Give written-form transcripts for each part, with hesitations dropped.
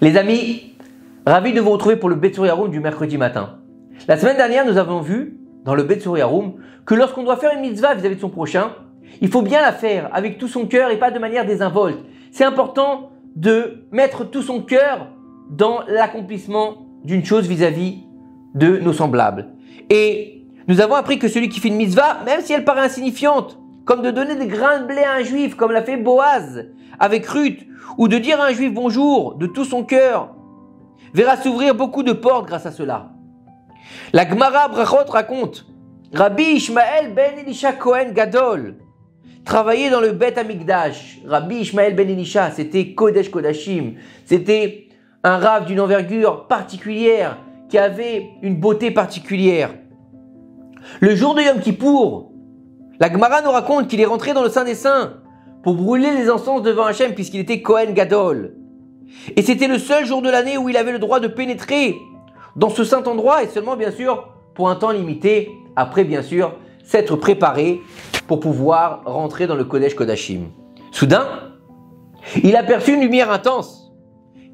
Les amis, ravi de vous retrouver pour le Betsuri Haroum du mercredi matin. La semaine dernière, nous avons vu dans le Betsuri Haroum que lorsqu'on doit faire une mitzvah vis-à-vis de son prochain, il faut bien la faire avec tout son cœur et pas de manière désinvolte. C'est important de mettre tout son cœur dans l'accomplissement d'une chose vis-à-vis de nos semblables. Et nous avons appris que celui qui fait une mitzvah, même si elle paraît insignifiante, comme de donner des grains de blé à un juif, comme l'a fait Boaz avec Ruth, ou de dire à un juif bonjour de tout son cœur, verra s'ouvrir beaucoup de portes grâce à cela. La Gemara Brachot raconte, Rabbi Ishmael ben Elisha Cohen Gadol travaillait dans le Bet Amikdash. Rabbi Ishmael ben Elisha, c'était Kodesh Kodashim, c'était un rav d'une envergure particulière, qui avait une beauté particulière. Le jour de Yom Kippour, la Gemara nous raconte qu'il est rentré dans le Saint des Saints pour brûler les encens devant Hachem puisqu'il était Cohen Gadol. Et c'était le seul jour de l'année où il avait le droit de pénétrer dans ce saint endroit et seulement bien sûr pour un temps limité, après bien sûr s'être préparé pour pouvoir rentrer dans le Kodesh Kodashim. Soudain, il aperçut une lumière intense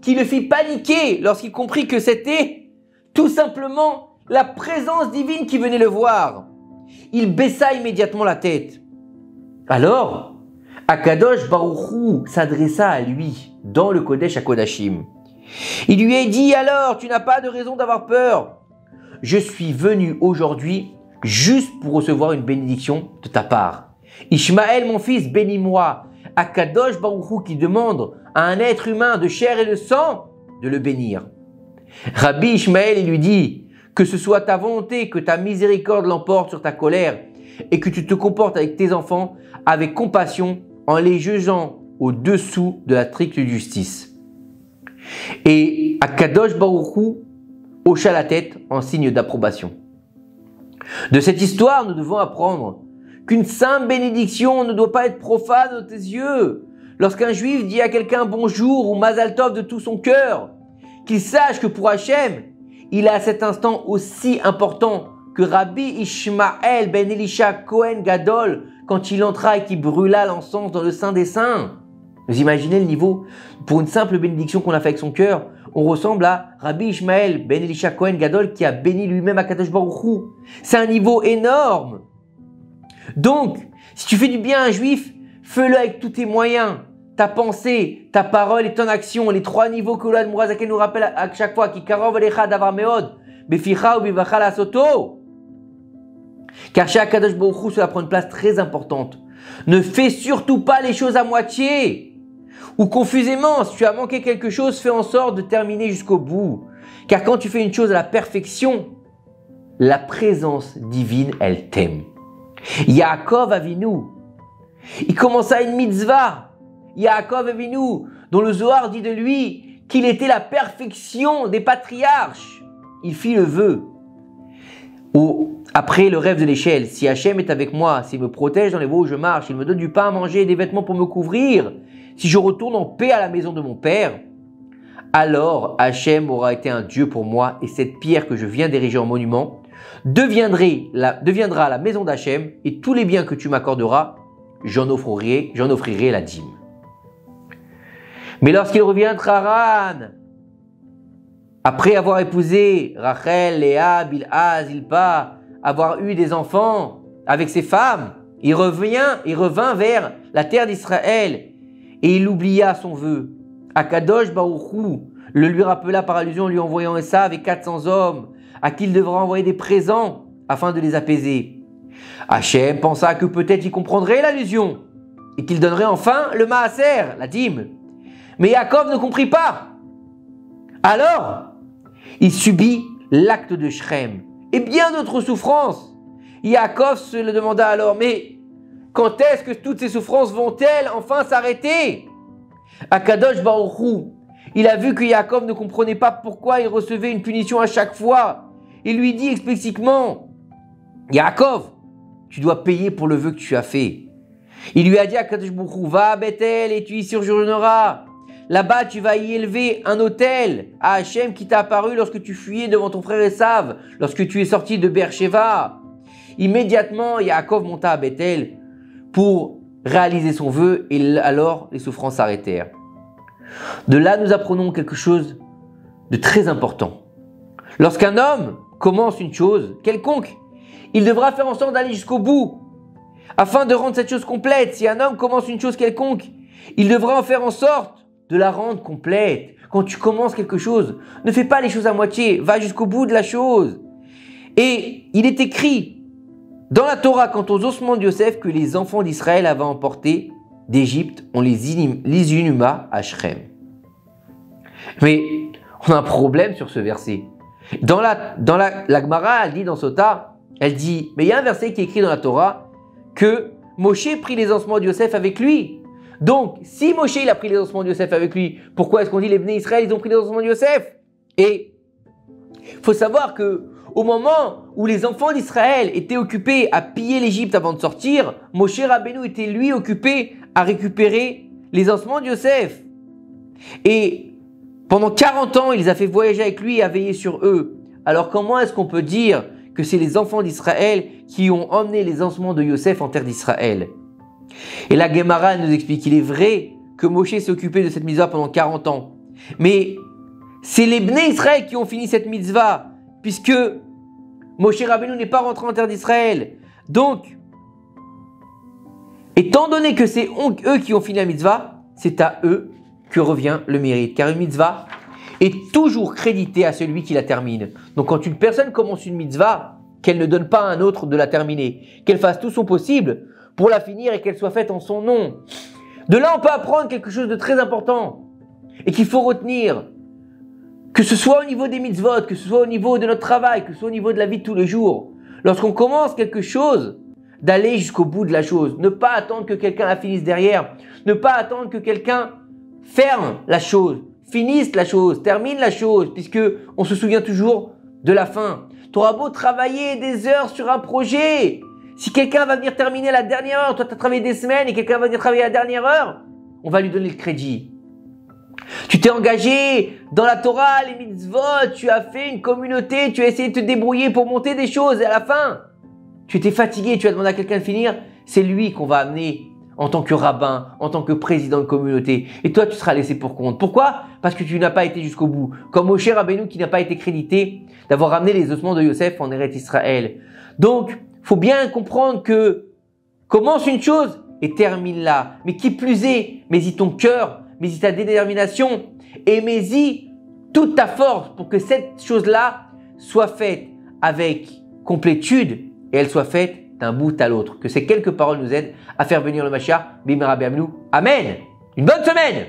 qui le fit paniquer lorsqu'il comprit que c'était tout simplement la présence divine qui venait le voir. Il baissa immédiatement la tête. Alors, Akadosh Baruch Hu s'adressa à lui dans le Kodesh HaKodashim. Il lui a dit, alors, tu n'as pas de raison d'avoir peur. Je suis venu aujourd'hui juste pour recevoir une bénédiction de ta part. Ishmaël, mon fils, bénis-moi. Akadosh Baruch Hu qui demande à un être humain de chair et de sang de le bénir. Rabbi Ishmaël lui dit, que ce soit ta volonté, que ta miséricorde l'emporte sur ta colère et que tu te comportes avec tes enfants avec compassion en les jugeant au-dessous de la stricte justice. Et Akadosh Baruch Hu hocha la tête en signe d'approbation. De cette histoire, nous devons apprendre qu'une simple bénédiction ne doit pas être profane à tes yeux. Lorsqu'un juif dit à quelqu'un bonjour ou Mazal Tov de tout son cœur, qu'il sache que pour Hachem, il est à cet instant aussi important que Rabbi Ishmael ben Elisha Cohen Gadol quand il entra et qu'il brûla l'encens dans le Saint des Saints. Vous imaginez le niveau? Pour une simple bénédiction qu'on a fait avec son cœur, on ressemble à Rabbi Ishmael ben Elisha Cohen Gadol qui a béni lui-même Akadosh Baruch Hu. C'est un niveau énorme. Donc, si tu fais du bien à un juif, fais-le avec tous tes moyens. Ta pensée, ta parole et ton action, les trois niveaux que l'Oulad Mourazaken nous rappelle à chaque fois, qui karov alecha davar meod, beficha ou bivacha la soto. Car chez Akadosh Baruch Hu, cela prend une place très importante. Ne fais surtout pas les choses à moitié ou confusément. Si tu as manqué quelque chose, fais en sorte de terminer jusqu'au bout. Car quand tu fais une chose à la perfection, la présence divine, elle t'aime. Yaakov Avinu, il commença une mitzvah. Yaakov Avinu, dont le Zohar dit de lui qu'il était la perfection des patriarches. Il fit le vœu. Après le rêve de l'échelle, si Hachem est avec moi, s'il me protège dans les voies où je marche, il me donne du pain à manger et des vêtements pour me couvrir, si je retourne en paix à la maison de mon père, alors Hachem aura été un Dieu pour moi et cette pierre que je viens d'ériger en monument deviendra la maison d'Hachem et tous les biens que tu m'accorderas, j'en offrirai la dîme. Mais lorsqu'il revient de Haran, après avoir épousé Rachel, Léa, Bilha, Zilpa, avoir eu des enfants avec ses femmes, il revint vers la terre d'Israël et il oublia son vœu. Akadosh Baruch Hu le lui rappela par allusion en lui envoyant Esav avec 400 hommes à qui il devra envoyer des présents afin de les apaiser. Hachem pensa que peut-être il comprendrait l'allusion et qu'il donnerait enfin le maaser, la dîme. Mais Yaakov ne comprit pas. Alors, il subit l'acte de Shrem et bien d'autres souffrances. Yaakov se le demanda alors, mais quand est-ce que toutes ces souffrances vont-elles enfin s'arrêter? Akadosh Baruch Hu, il a vu que Yaakov ne comprenait pas pourquoi il recevait une punition à chaque fois. Il lui dit explicitement, Yaakov, tu dois payer pour le vœu que tu as fait. Il lui a dit à Akadosh Baruch Hu, va à Bethel et tu y séjourneras. Là-bas, tu vas y élever un autel à Hachem qui t'a apparu lorsque tu fuyais devant ton frère Esav, lorsque tu es sorti de Beersheva. Immédiatement, Yaakov monta à Bethel pour réaliser son vœu et alors les souffrances s'arrêtèrent. De là, nous apprenons quelque chose de très important. Lorsqu'un homme commence une chose quelconque, il devra faire en sorte d'aller jusqu'au bout afin de rendre cette chose complète. Si un homme commence une chose quelconque, il devra en faire en sorte de la rendre complète. Quand tu commences quelque chose, ne fais pas les choses à moitié, va jusqu'au bout de la chose. Et il est écrit dans la Torah quant aux ossements de Yosef que les enfants d'Israël avaient emporté d'Égypte, on les inhuma à Shrem. Mais on a un problème sur ce verset. Dans la Gemara, elle dit dans Sota, elle dit, mais il y a un verset qui est écrit dans la Torah que Moshe prit les ossements de Yosef avec lui. Donc, si Moshe il a pris les ossements de Yosef avec lui, pourquoi est-ce qu'on dit les Bnei Israël ils ont pris les ossements de Yosef? Et il faut savoir que au moment où les enfants d'Israël étaient occupés à piller l'Égypte avant de sortir, Moshe Rabbeinu était lui occupé à récupérer les ossements de Yosef. Et pendant 40 ans, il les a fait voyager avec lui et a veillé sur eux. Alors comment est-ce qu'on peut dire que c'est les enfants d'Israël qui ont emmené les ossements de Yosef en terre d'Israël? Et la Gemara nous explique qu'il est vrai que Moshe s'est occupé de cette mitzvah pendant 40 ans. Mais c'est les Bnei Israël qui ont fini cette mitzvah, puisque Moshe Rabbeinu n'est pas rentré en terre d'Israël. Donc, étant donné que c'est eux qui ont fini la mitzvah, c'est à eux que revient le mérite. Car une mitzvah est toujours créditée à celui qui la termine. Donc quand une personne commence une mitzvah, qu'elle ne donne pas à un autre de la terminer, qu'elle fasse tout son possible pour la finir et qu'elle soit faite en son nom. De là, on peut apprendre quelque chose de très important et qu'il faut retenir. Que ce soit au niveau des mitzvot, que ce soit au niveau de notre travail, que ce soit au niveau de la vie de tous les jours. Lorsqu'on commence quelque chose, d'aller jusqu'au bout de la chose. Ne pas attendre que quelqu'un la finisse derrière. Ne pas attendre que quelqu'un ferme la chose, finisse la chose, termine la chose, puisque on se souvient toujours de la fin. Tu auras beau travailler des heures sur un projet. Si quelqu'un va venir terminer à la dernière heure, toi tu as travaillé des semaines et quelqu'un va venir travailler à la dernière heure, on va lui donner le crédit. Tu t'es engagé dans la Torah, les mitzvot, tu as fait une communauté, tu as essayé de te débrouiller pour monter des choses et à la fin, tu étais fatigué, tu as demandé à quelqu'un de finir, c'est lui qu'on va amener en tant que rabbin, en tant que président de communauté. Et toi, tu seras laissé pour compte. Pourquoi? Parce que tu n'as pas été jusqu'au bout. Comme Moshe Rabbeinu qui n'a pas été crédité d'avoir ramené les ossements de Yosef en Eretz Israël. Donc, faut bien comprendre que commence une chose et termine-la. Mais qui plus est, mets-y ton cœur, mets-y ta détermination et mets-y toute ta force pour que cette chose-là soit faite avec complétude et elle soit faite d'un bout à l'autre. Que ces quelques paroles nous aident à faire venir le Mashiach. Bimera Be'amnu. Amen. Une bonne semaine.